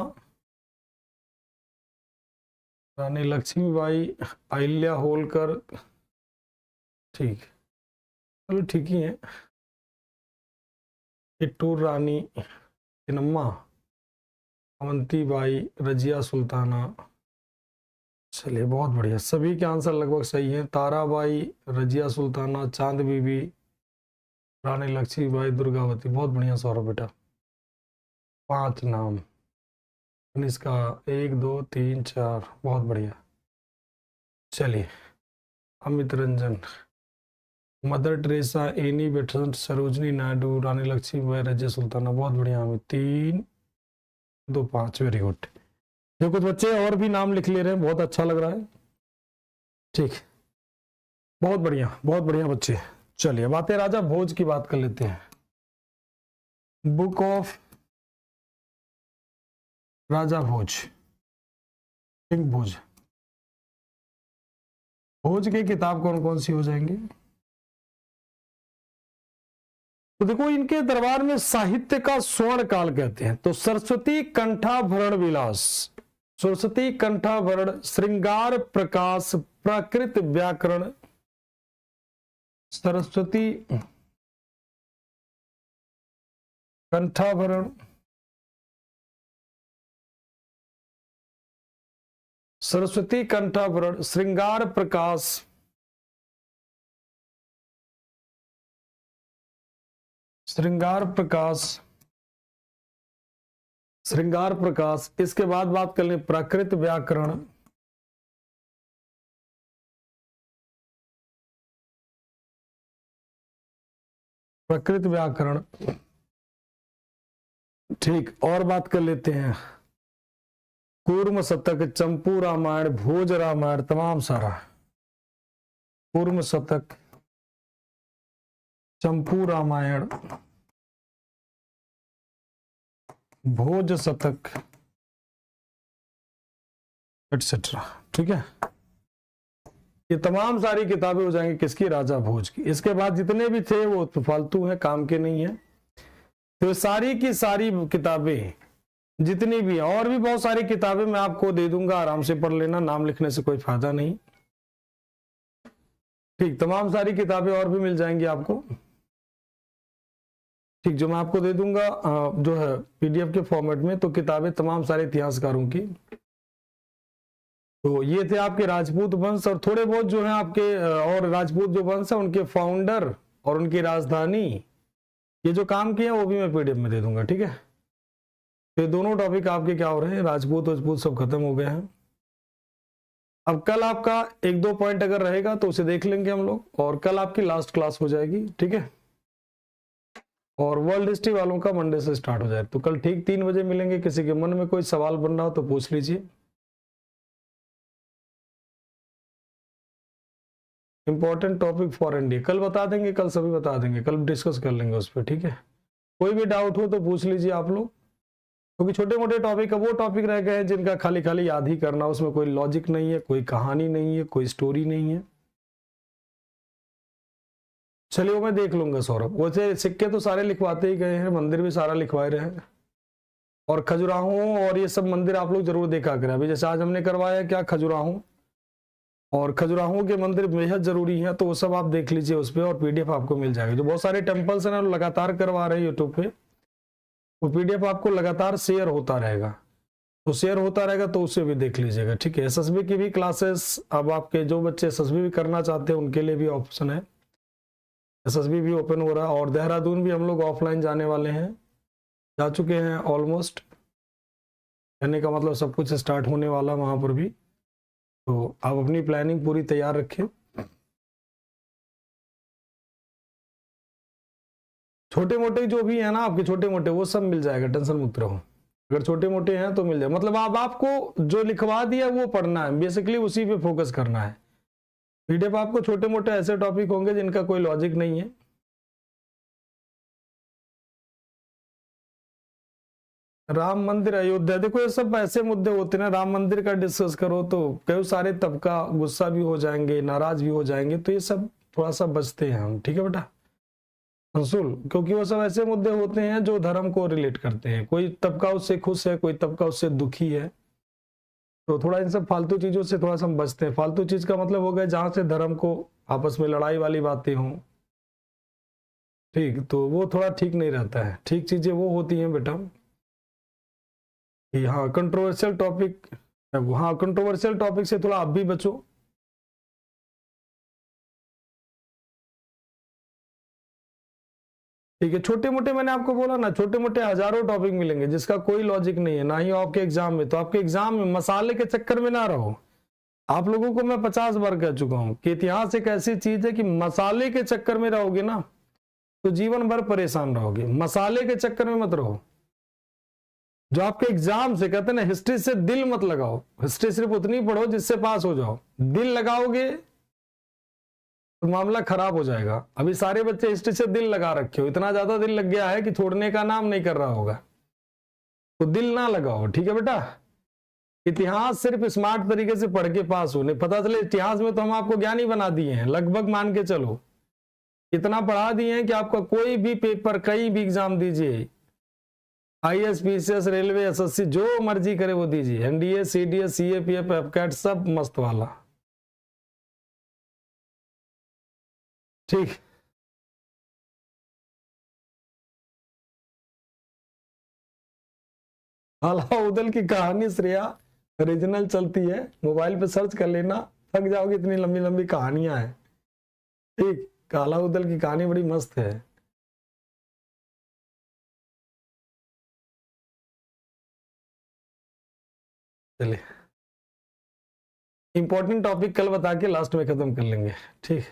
A: रानी लक्ष्मीबाई, अहिल्या होलकर। ठीक, चलो ठीक ही है। किट्टूर रानी, चिन्नम्मा, अवंती बाई, रजिया सुल्ताना। चलिए बहुत बढ़िया, सभी के आंसर लगभग सही हैं। ताराबाई, रजिया सुल्ताना, चांद बीबी, रानी लक्ष्मीबाई, दुर्गावती, बहुत बढ़िया सौरभ बेटा। 5 नाम, इसका 1 2 3 4, बहुत बढ़िया। चलिए, Amit Ranjan, Mother Teresa, Annie Besant, Sarojini Naidu, Rani Lakshmibai, Razia Sultana, बहुत बढ़िया अमित। 3 2 5, very good. जो कुछ बच्चे और भी नाम लिख ले रहे हैं, बहुत अच्छा लग रहा है। ठीक, बहुत बढ़िया बच्चे। चलिए, अब आते राजा भोज की बात कर लेते हैं। Book of Raja Bhoj, king Bhoj. Bhoj की किताब कौन कौन सी हो जाएंगी? तो देखो, इनके दरबार में साहित्य का स्वर्ण काल कहते हैं। तो सरस्वती कंठाभरण विलास, सरस्वती कंठाभरण, श्रृंगार प्रकाश, प्राकृत व्याकरण, सरस्वती कंठाभरण, सरस्वती कंठाभरण, श्रृंगार प्रकाश, श्रृंगार प्रकाश, श्रृंगार प्रकाश। इसके बाद बात कर लें प्राकृत व्याकरण, प्राकृत व्याकरण। ठीक, और बात कर लेते हैं कूर्म शतक, चंपू रामायण, भोज रामायण, तमाम सारा। कूर्म शतक, चंपू रामायण, भोज शतक, एटसेट्रा। ठीक है, ये तमाम सारी किताबें हो जाएंगी किसकी? राजा भोज की। इसके बाद जितने भी थे वो तो फालतू हैं, काम के नहीं है। तो सारी की सारी किताबें जितनी भी, और भी बहुत सारी किताबें मैं आपको दे दूंगा, आराम से पढ़ लेना, नाम लिखने से कोई फायदा नहीं। ठीक, तमाम सारी किताबें और भी मिल जाएंगी आपको। ठीक, जो मैं आपको दे दूंगा जो है पीडीएफ के फॉर्मेट में, तो किताबें तमाम सारे इतिहासकारों की। तो ये थे आपके राजपूत वंश, और थोड़े बहुत जो है आपके और राजपूत जो वंश है उनके फाउंडर और उनकी राजधानी, ये जो काम किया वो भी मैं पीडीएफ में दे दूंगा। ठीक है, तो दोनों टॉपिक आपके क्या हो रहे हैं, राजपूत राजपूत सब खत्म हो गए हैं। अब कल आपका 1-2 पॉइंट अगर रहेगा तो उसे देख लेंगे हम लोग, और कल आपकी लास्ट क्लास हो जाएगी। ठीक है, और वर्ल्ड हिस्ट्री वालों का मंडे से स्टार्ट हो जाए। तो कल ठीक 3 बजे मिलेंगे। किसी के मन में कोई सवाल बन रहा हो तो पूछ लीजिए। इंपॉर्टेंट टॉपिक फॉर एनडीए कल बता देंगे, कल सभी बता देंगे, कल डिस्कस कर लेंगे उस पर। ठीक है, कोई भी डाउट हो तो पूछ लीजिए आप लोग, क्योंकि छोटे मोटे टॉपिक, वो टॉपिक रह गए हैं जिनका खाली खाली याद ही करना, उसमें कोई लॉजिक नहीं है, कोई कहानी नहीं है, कोई स्टोरी नहीं है। चलिए, वो मैं देख लूंगा सौरभ। वैसे सिक्के तो सारे लिखवाते ही गए हैं, मंदिर भी सारा लिखवाए रहे हैं, और खजुराहो और ये सब मंदिर आप लोग जरूर देखा करें। अभी जैसे आज हमने करवाया क्या, खजुराहो, और खजुराहो के मंदिर बेहद जरूरी है, तो वो सब आप देख लीजिए उस पर, और पीडीएफ आपको मिल जाएगी। जो बहुत सारे टेम्पल्स हैं ना लगातार करवा रहे हैं यूट्यूब पे, वो पीडीएफ आपको लगातार शेयर होता रहेगा, तो शेयर होता रहेगा तो उसे भी देख लीजिएगा। ठीक है, एसएसबी की भी क्लासेस, अब आपके जो बच्चे एसएसबी भी करना चाहते हैं उनके लिए भी ऑप्शन है, एसएसबी भी ओपन हो रहा है। और देहरादून भी हम लोग ऑफलाइन जाने वाले हैं, जा चुके हैं ऑलमोस्ट, कहने का मतलब सब कुछ स्टार्ट होने वाला वहां पर भी। तो आप अपनी प्लानिंग पूरी तैयार रखें। छोटे मोटे जो भी है ना आपके, छोटे मोटे वो सब मिल जाएगा, टेंशन मुक्त रहो। अगर छोटे मोटे हैं तो मिल जाए, मतलब आप आपको जो लिखवा दिया वो पढ़ना है, बेसिकली उसी पे फोकस करना है। पीडीएफ आपको छोटे मोटे ऐसे टॉपिक होंगे जिनका कोई लॉजिक नहीं है। राम मंदिर, अयोध्या, देखो ये सब ऐसे मुद्दे होते हैं ना, राम मंदिर का डिस्कस करो तो कई सारे तबका गुस्सा भी हो जाएंगे, नाराज भी हो जाएंगे, तो ये सब थोड़ा सा बचते हैं हम। ठीक है बेटा अंशुल, क्योंकि वो सब ऐसे मुद्दे होते हैं जो धर्म को रिलेट करते हैं, कोई तबका उससे खुश है, कोई तबका उससे दुखी है, तो थोड़ा इन सब फालतू चीजों से थोड़ा सा हम बचते हैं। फालतू चीज का मतलब हो गया जहां से धर्म को आपस में लड़ाई वाली बातें हों, ठीक, तो वो थोड़ा ठीक नहीं रहता है। ठीक चीजें वो होती हैं बेटा कि हाँ कंट्रोवर्शियल टॉपिक, हाँ कंट्रोवर्शियल टॉपिक से थोड़ा आप भी बचो। ठीक है, छोटे मोटे मैंने आपको बोला ना, छोटे मोटे हजारों टॉपिक मिलेंगे जिसका कोई लॉजिक नहीं है, ना ही आपके एग्जाम में। तो आपके एग्जाम में मसाले के चक्कर में ना रहो। आप लोगों को मैं 50 बार कह चुका हूं कि इतिहास एक ऐसी चीज है कि मसाले के चक्कर में रहोगे ना तो जीवन भर परेशान रहोगे। मसाले के चक्कर में मत रहो। जो आपके एग्जाम से कहते हैं ना, हिस्ट्री से दिल मत लगाओ। हिस्ट्री सिर्फ उतनी पढ़ो जिससे पास हो जाओ। दिल लगाओगे तो मामला खराब हो जाएगा। अभी सारे बच्चे हिस्ट्री से दिल लगा रखे हो, इतना ज्यादा दिल लग गया है कि छोड़ने का नाम नहीं कर रहा होगा। तो दिल ना लगाओ, ठीक है बेटा। इतिहास सिर्फ स्मार्ट तरीके से पढ़ के पास होने, पता चले इतिहास में तो हम आपको ज्ञानी बना दिए हैं, लगभग मान के चलो इतना पढ़ा दिए हैं कि आपका कोई भी पेपर, कहीं भी एग्जाम दीजिए, आईएएस, पीसीएस, रेलवे, एसएससी, जो मर्जी करे वो दीजिए, एनडीए, सीडीएस, सीएपीएफ, एफकेट, सब मस्त वाला। ठीक। अलाउद्दीन की कहानी श्रेया ओरिजिनल चलती है, मोबाइल पे सर्च कर लेना, थक जाओगे, इतनी लंबी लंबी कहानियां हैं। ठीक, अलाउद्दीन की कहानी बड़ी मस्त है। चलिए, इंपॉर्टेंट टॉपिक कल बता के लास्ट में खत्म कर लेंगे। ठीक।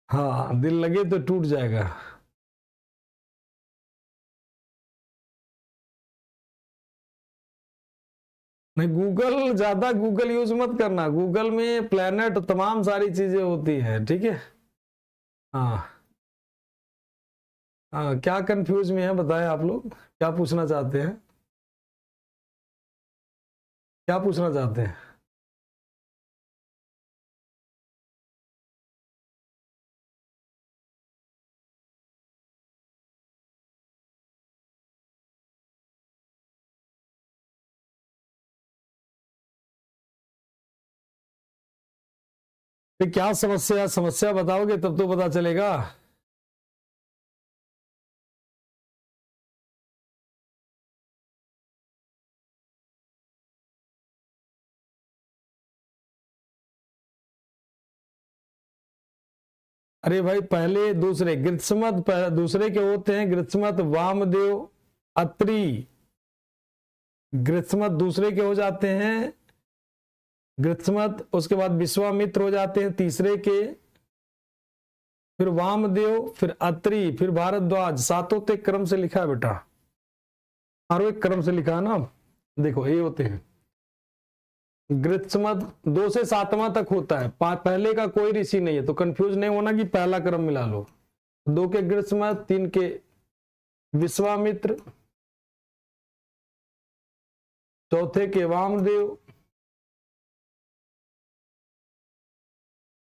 A: हाँ, दिल लगे तो टूट जाएगा। नहीं, गूगल ज्यादा गूगल यूज मत करना। गूगल में प्लेनेट, तमाम सारी चीजें होती है, ठीक है। हाँ हाँ, क्या कंफ्यूज में है बताएं आप लोग, क्या पूछना चाहते हैं, क्या पूछना चाहते हैं? क्या समस्या, समस्या बताओगे तब तो पता चलेगा। अरे भाई, पहले दूसरे गृत्समत दूसरे के होते हैं, गृत्समत वामदेव, अत्रि। गृत्समत दूसरे के हो जाते हैं, गृत्समत, उसके बाद विश्वामित्र हो जाते हैं तीसरे के, फिर वामदेव, फिर अत्रि, फिर भारद्वाज। सातों तो एक क्रम से लिखा है बेटा, हर एक क्रम से लिखा है ना। देखो ये होते हैं गृत्समत, 2 से 7वां तक होता है। पहले का कोई ऋषि नहीं है, तो कंफ्यूज नहीं होना कि पहला क्रम मिला लो। 2 के गृत्समत, 3 के विश्वामित्र, चौथे के वामदेव,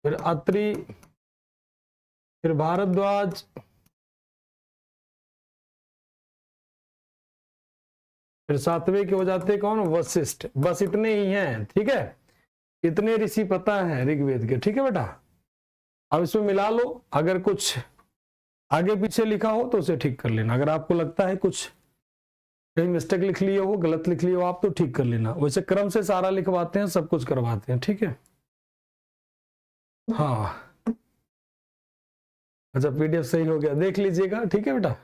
A: फिर अत्रि, फिर भारद्वाज, फिर 7वें के हो जाते कौन? वशिष्ठ। बस इतने ही हैं, ठीक है। इतने ऋषि पता है ऋग्वेद के, ठीक है बेटा। अब इसमें मिला लो, अगर कुछ आगे पीछे लिखा हो तो उसे ठीक कर लेना। अगर आपको लगता है कुछ कहीं मिस्टेक लिख लिए हो, गलत लिख लिए हो आप, तो ठीक कर लेना। वैसे क्रम से सारा लिखवाते हैं, सब कुछ करवाते हैं, ठीक है। हाँ, अच्छा, पीडीएफ सही हो गया, देख लीजिएगा, ठीक है बेटा।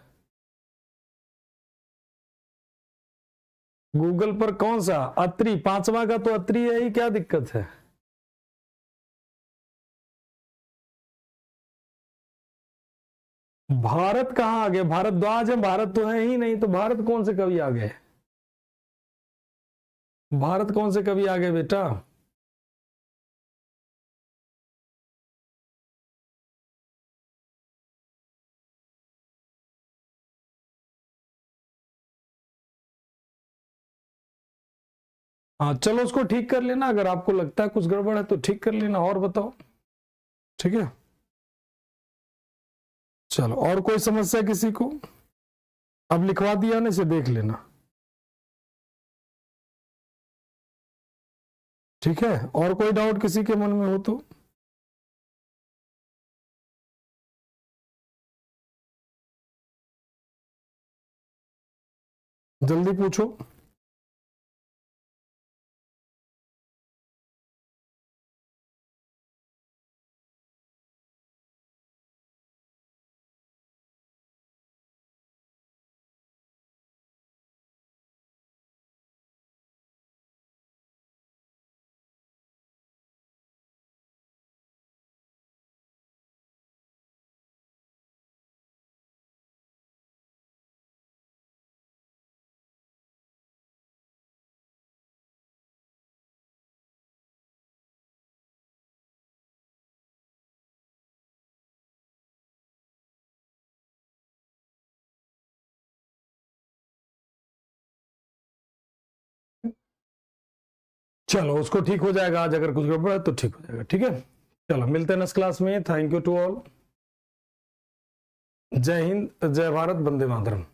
A: गूगल पर कौन सा? अत्रि, 5वां का तो अत्रि है ही, क्या दिक्कत है? भारत कहाँ आ गए? भारद्वाज है, भारत तो है ही नहीं, तो भारत कौन से कवि आ गए? भारत कौन से कवि आ गए बेटा? हाँ चलो, उसको ठीक कर लेना। अगर आपको लगता है कुछ गड़बड़ है तो ठीक कर लेना। और बताओ, ठीक है। चलो, और कोई समस्या किसी को? अब लिखवा दिया ना, इसे देख लेना, ठीक है। और कोई डाउट किसी के मन में हो तो? जल्दी पूछो। चलो, उसको ठीक हो जाएगा आज, अगर कुछ गड़बड़ है तो ठीक हो जाएगा, ठीक है। चलो, मिलते हैं नेक्स्ट क्लास में। Thank you to all. जय हिंद, जय भारत, वंदे मातरम।